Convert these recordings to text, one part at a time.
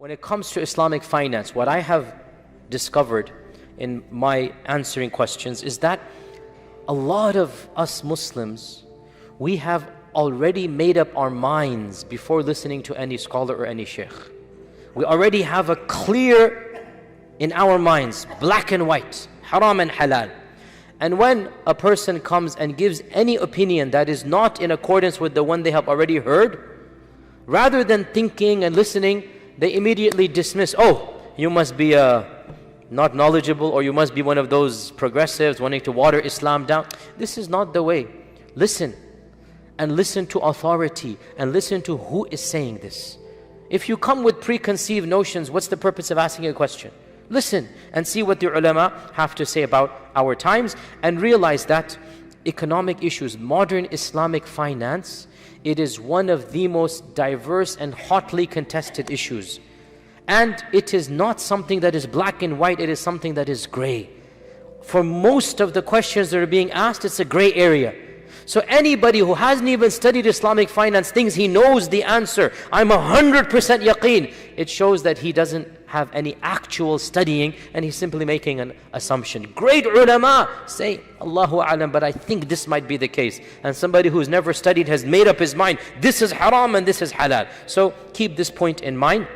When it comes to Islamic finance, what I have discovered in my answering questions is that a lot of us Muslims, we have already made up our minds before listening to any scholar or any sheikh. We already have a clear in our minds, black and white, haram and halal. And when a person comes and gives any opinion that is not in accordance with the one they have already heard, rather than thinking and listening, they immediately dismiss, oh, you must be not knowledgeable, or you must be one of those progressives wanting to water Islam down. This is not the way. Listen, and listen to authority, and listen to who is saying this. If you come with preconceived notions, what's the purpose of asking a question? Listen and see what the ulama have to say about our times, and realize that economic issues, modern Islamic finance, it is one of the most diverse and hotly contested issues. And it is not something that is black and white, it is something that is gray. For most of the questions that are being asked, it's a gray area. So anybody who hasn't even studied Islamic finance thinks he knows the answer. I'm 100% yaqeen. It shows that he doesn't have any actual studying, and he's simply making an assumption. Great ulama say, Allahu a'lam, but I think this might be the case. And somebody who's never studied has made up his mind, this is haram and this is halal. So keep this point in mind,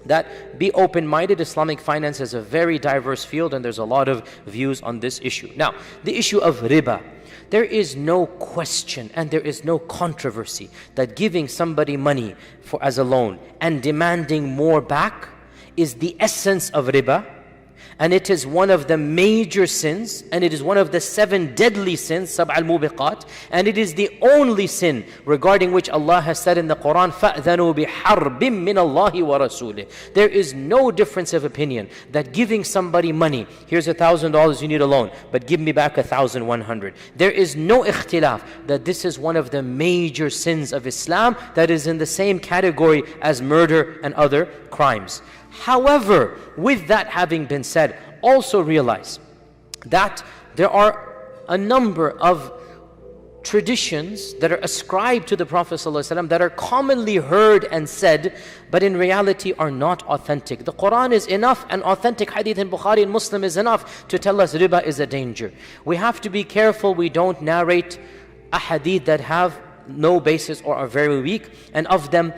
that be open-minded. Islamic finance is a very diverse field, and there's a lot of views on this issue. Now, the issue of riba. There is no question and there is no controversy that giving somebody money as a loan and demanding more back is the essence of riba, and it is one of the major sins, and it is one of the 7 deadly sins, sab' al-mubiqat, and it is the only sin regarding which Allah has said in the Quran, فَأْذَنُوا بِحَرْبٍ مِّنَ اللَّهِ وَرَسُولِهِ. There is no difference of opinion that giving somebody money, here's $1,000, you need a loan, but give me back 1,100. There is no ikhtilaf that this is one of the major sins of Islam that is in the same category as murder and other crimes. However, with that having been said, also realize that there are a number of traditions that are ascribed to the Prophet ﷺ that are commonly heard and said, but in reality are not authentic. The Quran is enough, and authentic hadith in Bukhari and Muslim is enough to tell us riba is a danger. We have to be careful we don't narrate a hadith that have no basis or are very weak, and of them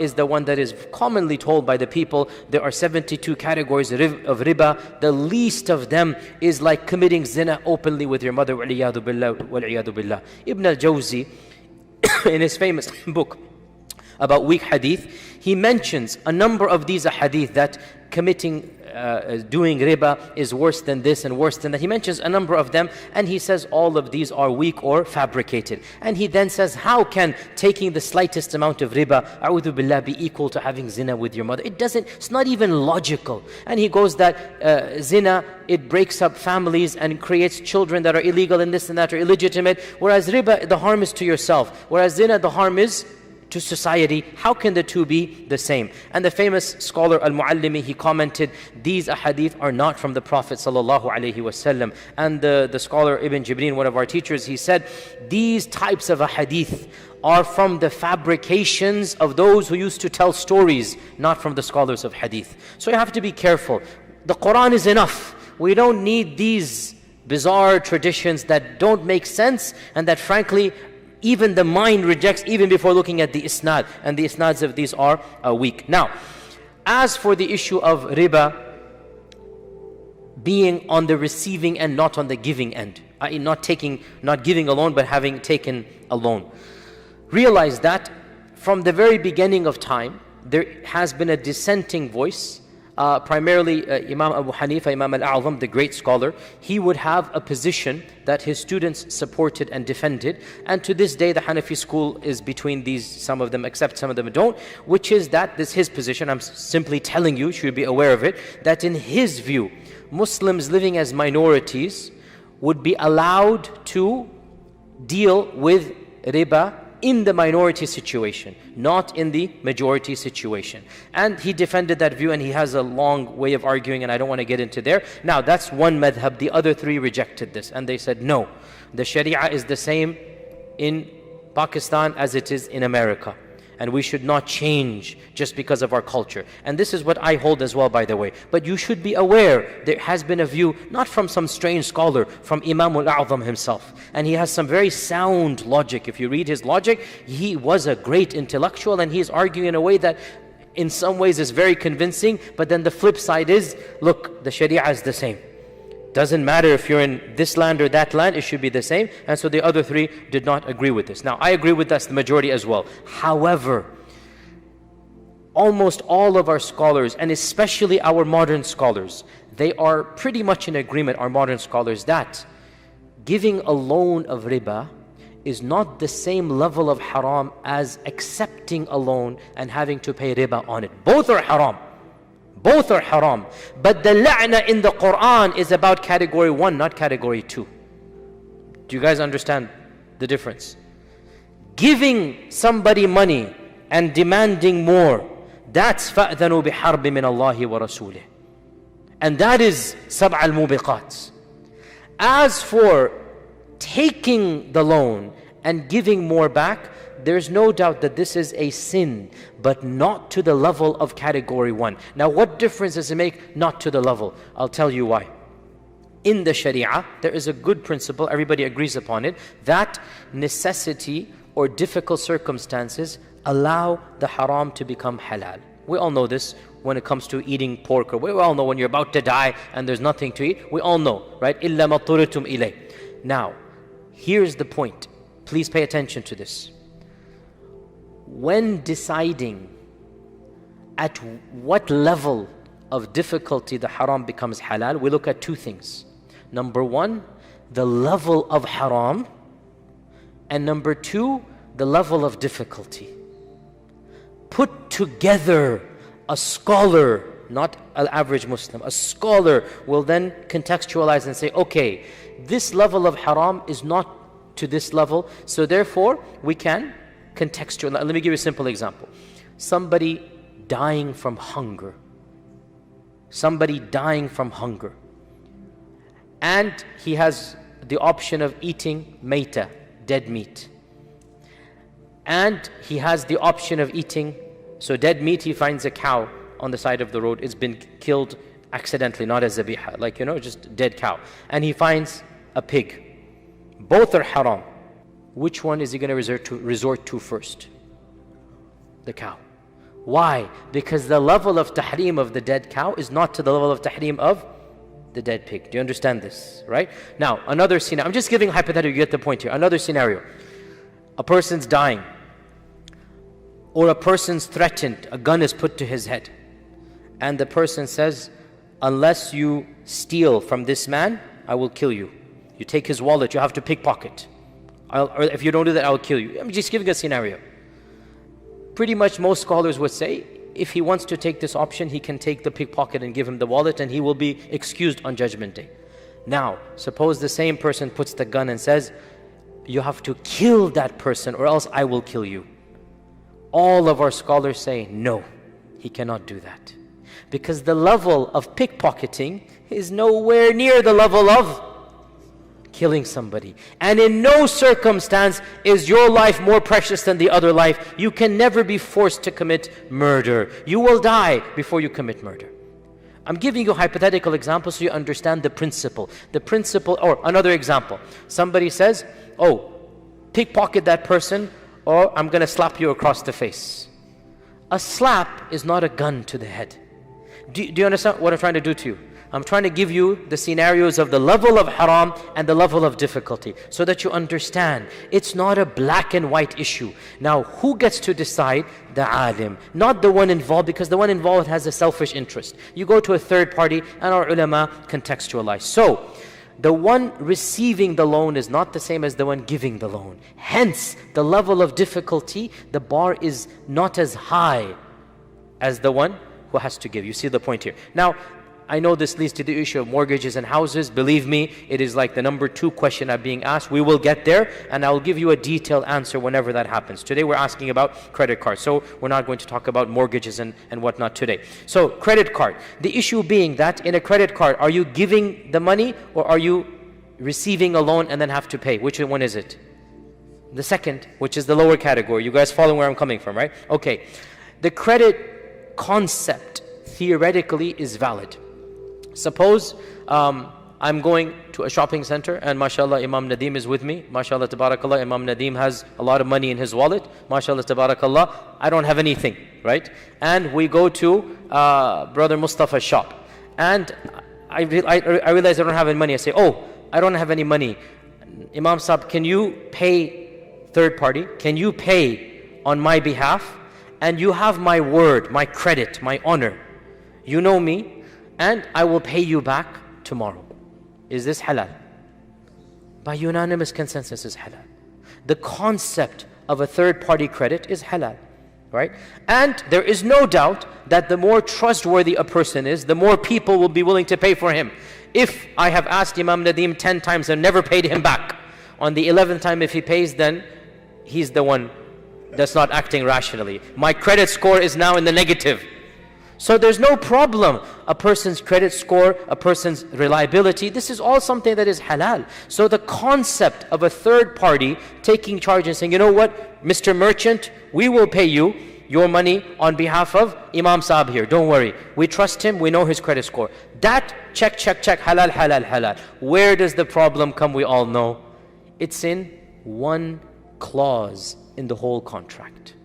is the one that is commonly told by the people. There are 72 categories of riba. The least of them is like committing zina openly with your mother, وَالْعِيَاذُ بِاللَّهِ. Ibn al-Jawzi, in his famous book about weak hadith, he mentions a number of these hadith that doing riba is worse than this and worse than that. He mentions a number of them, and he says all of these are weak or fabricated. And he then says, how can taking the slightest amount of riba, a'udhu billah, be equal to having zina with your mother? It's not even logical. And he goes that zina, it breaks up families and creates children that are illegal and this and that are illegitimate, whereas riba, the harm is to yourself, whereas zina, the harm is to society. How can the two be the same? And the famous scholar Al-Muallimi, he commented, these ahadith are not from the Prophet ﷺ. And the scholar Ibn Jibreen, one of our teachers, he said, these types of ahadith are from the fabrications of those who used to tell stories, not from the scholars of hadith. So you have to be careful. The Quran is enough. We don't need these bizarre traditions that don't make sense, and that frankly even the mind rejects even before looking at the isnad, and the isnads of these are weak. Now, as for the issue of riba being on the receiving end, not on the giving end, i.e. not giving a loan but having taken a loan, realize that from the very beginning of time there has been a dissenting voice. Primarily Imam Abu Hanifah, Imam Al-A'zam, the great scholar, he would have a position that his students supported and defended, and to this day the Hanafi school is between these, some of them accept, some of them don't, which is that this is his position. I'm simply telling you, you should be aware of it, that in his view, Muslims living as minorities would be allowed to deal with riba in the minority situation, not in the majority situation. And he defended that view, and he has a long way of arguing, and I don't want to get into there. Now, that's one madhab. The other 3 rejected this, and they said, no, the sharia is the same in Pakistan as it is in America. and we should not change just because of our culture. And this is what I hold as well, by the way. But you should be aware, there has been a view, not from some strange scholar, from Imam Al-A'zam himself. And he has some very sound logic. If you read his logic, he was a great intellectual, and he is arguing in a way that in some ways is very convincing. But then the flip side is, look, the Sharia is the same. Doesn't matter if you're in this land or that land, it should be the same. And so the other three did not agree with this. Now, I agree with that's the majority as well. However, almost all of our scholars, and especially our modern scholars, they are pretty much in agreement, our modern scholars, that giving a loan of riba is not the same level of haram as accepting a loan and having to pay riba on it. Both are haram. Both are haram. But the la'na in the Quran is about category 1, not category 2. Do you guys understand the difference? Giving somebody money and demanding more, that's فَأْذَنُوا بِحَرْبٍ مِّنَ اللَّهِ وَرَسُولِهِ. And that is سَبْعَ الْمُوبِقَاتِ. As for taking the loan and giving more back, there's no doubt that this is a sin, but not to the level of category 1. Now, what difference does it make? Not to the level. I'll tell you why. In the Sharia, there is a good principle, everybody agrees upon it, that necessity or difficult circumstances allow the haram to become halal. We all know this when it comes to eating pork, or we all know when you're about to die and there's nothing to eat. We all know, right? إِلَّا مَا اضْطُرِرْتُمْ إِلَيْهِ. Now, here's the point. Please pay attention to this. When deciding at what level of difficulty the haram becomes halal, we look at two things. Number one, the level of haram, and number two, the level of difficulty. Put together, a scholar, not an average Muslim, a scholar will then contextualize and say, okay, this level of haram is not to this level, so therefore we can contextual. Let me give you a simple example. Somebody dying from hunger. Somebody dying from hunger. And he has the option of eating maita, dead meat. And he has the option of eating, so dead meat, he finds a cow on the side of the road. It's been killed accidentally, not as zabiha, like, just dead cow. And he finds a pig. Both are haram. Which one is he going to resort to first? The cow. Why? Because the level of tahrim of the dead cow is not to the level of tahrim of the dead pig. Do you understand this? Right? Now, another scenario. I'm just giving a hypothetical, you get the point here. Another scenario. A person's dying, or a person's threatened, a gun is put to his head, and the person says, unless you steal from this man, I will kill you. You take his wallet, you have to pickpocket. Or if you don't do that, I'll kill you. I'm just giving a scenario. Pretty much most scholars would say, if he wants to take this option, he can take the pickpocket and give him the wallet, and he will be excused on Judgment Day. Now, suppose the same person puts the gun and says, you have to kill that person or else I will kill you. All of our scholars say, no, he cannot do that. Because the level of pickpocketing is nowhere near the level of killing somebody. And in no circumstance is your life more precious than the other life. You can never be forced to commit murder. You will die before you commit murder. I'm giving you a hypothetical example so you understand the principle. The principle, or another example. Somebody says, oh, pickpocket that person or I'm going to slap you across the face. A slap is not a gun to the head. Do you understand what I'm trying to do to you? I'm trying to give you the scenarios of the level of haram and the level of difficulty so that you understand it's not a black and white issue. Now, who gets to decide? The alim, not the one involved, because the one involved has a selfish interest. You go to a third party and our ulama contextualize. So, the one receiving the loan is not the same as the one giving the loan. Hence, the level of difficulty, the bar is not as high as the one who has to give. You see the point here. Now, I know this leads to the issue of mortgages and houses. Believe me, it is like the number 2 question I'm being asked. We will get there, and I'll give you a detailed answer whenever that happens. Today we're asking about credit cards, so we're not going to talk about mortgages and whatnot today. So, credit card. The issue being that in a credit card, are you giving the money or are you receiving a loan and then have to pay? Which one is it? The second, which is the lower category. You guys follow where I'm coming from, right? Okay. The credit concept theoretically is valid. Suppose I'm going to a shopping center and mashallah Imam Nadeem is with me. Mashallah tabarakallah, Imam Nadeem has a lot of money in his wallet. Mashallah tabarakallah, I don't have anything, right? And we go to Brother Mustafa's shop. And I realize I don't have any money. I say, oh, I don't have any money. Imam Sahib, can you pay third party? Can you pay on my behalf? And you have my word, my credit, my honor. You know me, and I will pay you back tomorrow. Is this halal? By unanimous consensus is halal. The concept of a third party credit is halal, right? And there is no doubt that the more trustworthy a person is, the more people will be willing to pay for him. If I have asked Imam Nadeem 10 times and never paid him back, on the 11th time if he pays, then he's the one that's not acting rationally. My credit score is now in the negative. So there's no problem. A person's credit score, a person's reliability, this is all something that is halal. So the concept of a third party taking charge and saying, you know what, Mr. Merchant, we will pay you your money on behalf of Imam Sahib here. Don't worry. We trust him. We know his credit score. That, check, halal, halal, halal. Where does the problem come? We all know. It's in one clause in the whole contract.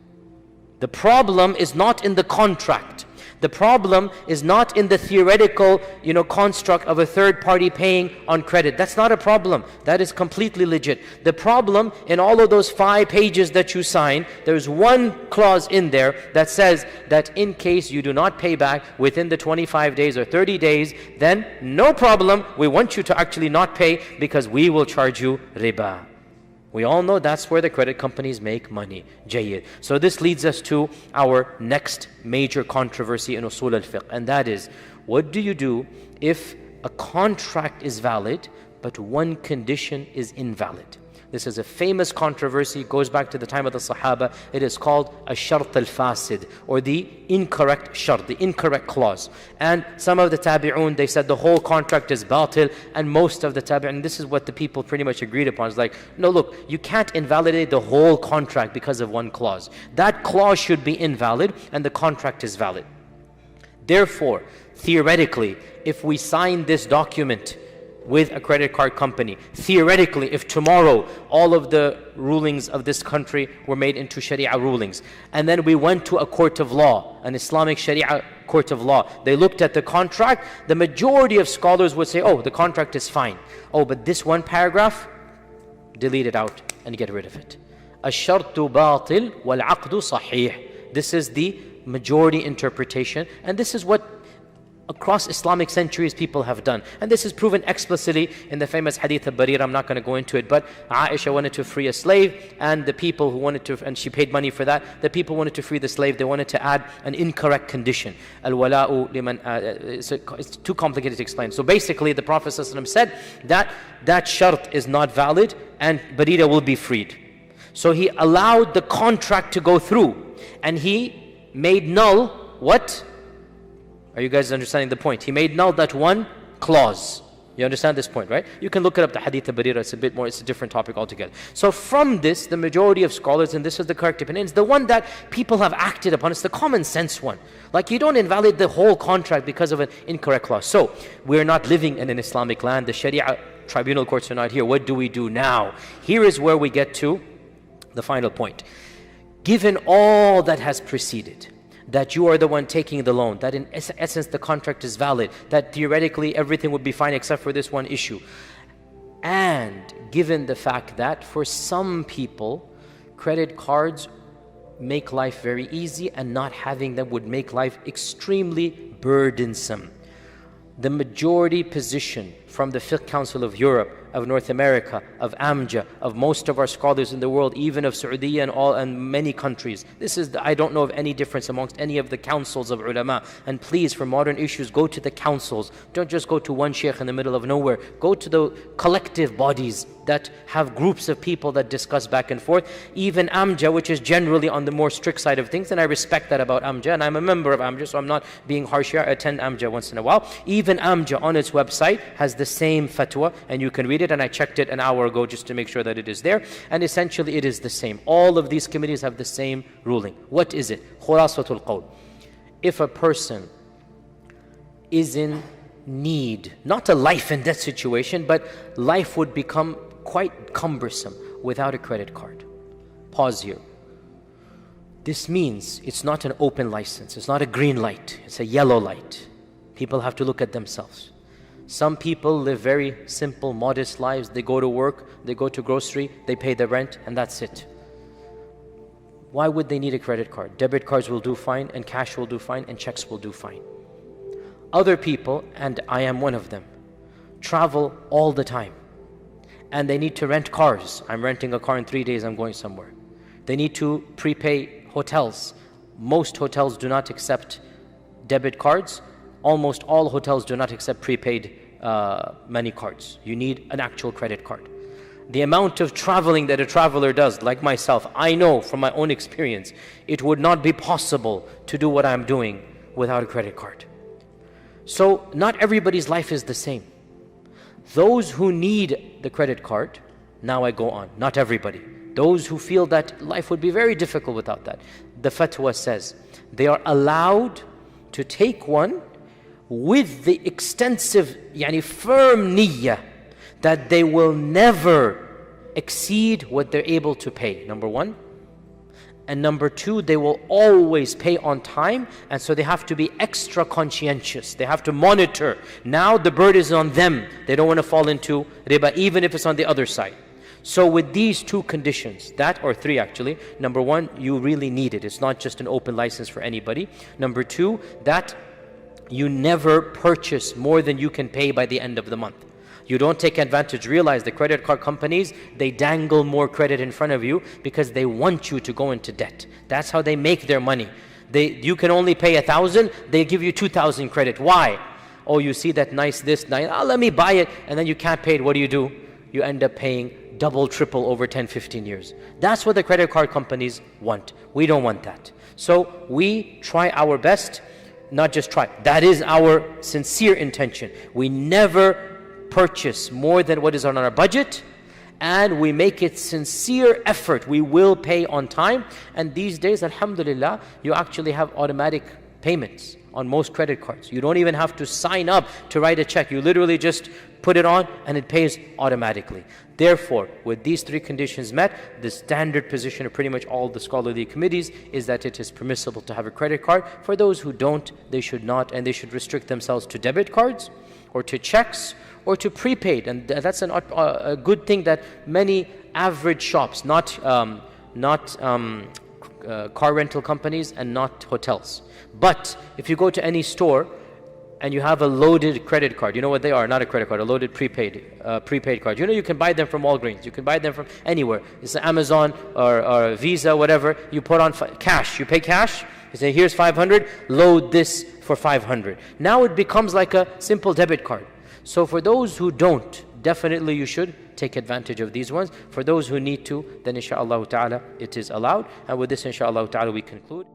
The problem is not in the contract. The problem is not in the theoretical, construct of a third party paying on credit. That's not a problem. That is completely legit. The problem in all of those 5 pages that you sign, there's one clause in there that says that in case you do not pay back within the 25 days or 30 days, then no problem. We want you to actually not pay because we will charge you riba. We all know that's where the credit companies make money. Jayyid. So this leads us to our next major controversy in usul al-fiqh, and that is, what do you do if a contract is valid but one condition is invalid? This is a famous controversy, goes back to the time of the Sahaba. It is called ash-shart al-fasid, or the incorrect shart, the incorrect clause. And some of the tabi'un, they said the whole contract is batil, and most of the tabi'un, this is what the people pretty much agreed upon. It's like, no, look, you can't invalidate the whole contract because of one clause. That clause should be invalid, and the contract is valid. Therefore, theoretically, if we sign this document with a credit card company, theoretically, if tomorrow all of the rulings of this country were made into Sharia rulings, and then we went to a court of law, an Islamic Sharia court of law, they looked at the contract, the majority of scholars would say, oh, the contract is fine. Oh, but this one paragraph, delete it out and get rid of it. Ash-shartu batil wal-aqdu sahih. This is the majority interpretation, and this is what across Islamic centuries people have done. And this is proven explicitly in the famous hadith of Barira. I'm not going to go into it, but Aisha wanted to free a slave, and the people who wanted to, and she paid money for that, the people wanted to free the slave, they wanted to add an incorrect condition. Al-wala'u liman, it's too complicated to explain. So basically the Prophet ﷺ said that shart is not valid and Barira will be freed. So he allowed the contract to go through, and he made null what? Are you guys understanding the point? He made null that one clause. You understand this point, right? You can look it up, the hadith of Barira. It's a bit more, it's a different topic altogether. So from this, the majority of scholars, and this is the correct opinion, it's the one that people have acted upon. It's the common sense one. Like, you don't invalidate the whole contract because of an incorrect clause. So we're not living in an Islamic land. The Sharia tribunal courts are not here. What do we do now? Here is where we get to the final point. Given all that has preceded, that you are the one taking the loan, that in essence the contract is valid, that theoretically everything would be fine except for this one issue. And given the fact that for some people, credit cards make life very easy, and not having them would make life extremely burdensome. The majority position from the Fiqh Council of Europe, of North America, of AMJA, of most of our scholars in the world, even of Saudi and many countries. This is, I don't know of any difference amongst any of the councils of ulama. And please, for modern issues, go to the councils. Don't just go to one sheikh in the middle of nowhere. Go to the collective bodies that have groups of people that discuss back and forth. Even AMJA, which is generally on the more strict side of things, and I respect that about AMJA, and I'm a member of AMJA, so I'm not being harsh here. I attend AMJA once in a while. Even AMJA on its website has the the same fatwa, and you can read it, and I checked it an hour ago just to make sure that it is there, and essentially it is the same. All of these committees have the same ruling. What is it? Khulasatul qawl. If a person is in need, not a life and death situation, but life would become quite cumbersome without a credit card. Pause here. This means it's not an open license, it's not a green light, it's a yellow light. People have to look at themselves. Some people live very simple, modest lives. They go to work, they go to grocery, they pay the rent, and that's it. Why would they need a credit card? Debit cards will do fine, and cash will do fine, and checks will do fine. Other people, and I am one of them, travel all the time, and they need to rent cars. I'm renting a car in 3 days, I'm going somewhere. They need to prepay hotels. Most hotels do not accept debit cards. Almost all hotels do not accept prepaid money cards. You need an actual credit card. The amount of traveling that a traveler does, like myself, I know from my own experience, it would not be possible to do what I'm doing without a credit card. So not everybody's life is the same. Those who need the credit card, now I go on, not everybody. Those who feel that life would be very difficult without that, the fatwa says they are allowed to take one with the extensive, firm niyyah that they will never exceed what they're able to pay, number one. And number two, they will always pay on time, and so they have to be extra conscientious. They have to monitor. Now the burden is on them. They don't want to fall into riba, even if it's on the other side. So with these two conditions, that or three actually, number one, you really need it. It's not just an open license for anybody. Number two, that you never purchase more than you can pay by the end of the month. You don't take advantage. Realize the credit card companies, they dangle more credit in front of you because they want you to go into debt. That's how they make their money. You can only pay 1,000, they give you 2,000 credit. Why? Oh, you see that nice this, nice, let me buy it, and then you can't pay it. What do? You end up paying double, triple over 10, 15 years. That's what the credit card companies want. We don't want that. So we try our best, not just try. That is our sincere intention. We never purchase more than what is on our budget, and we make it sincere effort. We will pay on time, and these days, alhamdulillah, you actually have automatic payments on most credit cards. You don't even have to sign up to write a check. You literally just put it on and it pays automatically. Therefore, with these three conditions met, the standard position of pretty much all the scholarly committees is that it is permissible to have a credit card. For those who don't, they should not, and they should restrict themselves to debit cards or to checks or to prepaid. And that's a good thing that many average shops, not car rental companies and not hotels. But if you go to any store and you have a loaded credit card, you know what they are, not a credit card, a loaded prepaid card. You can buy them from Walgreens, you can buy them from anywhere. It's Amazon or Visa, whatever. You put on cash, you pay cash, you say here's 500, load this for 500. Now it becomes like a simple debit card. So for those who don't, definitely you should take advantage of these ones. For those who need to, then inshaAllah ta'ala it is allowed. And with this inshaAllah ta'ala we conclude.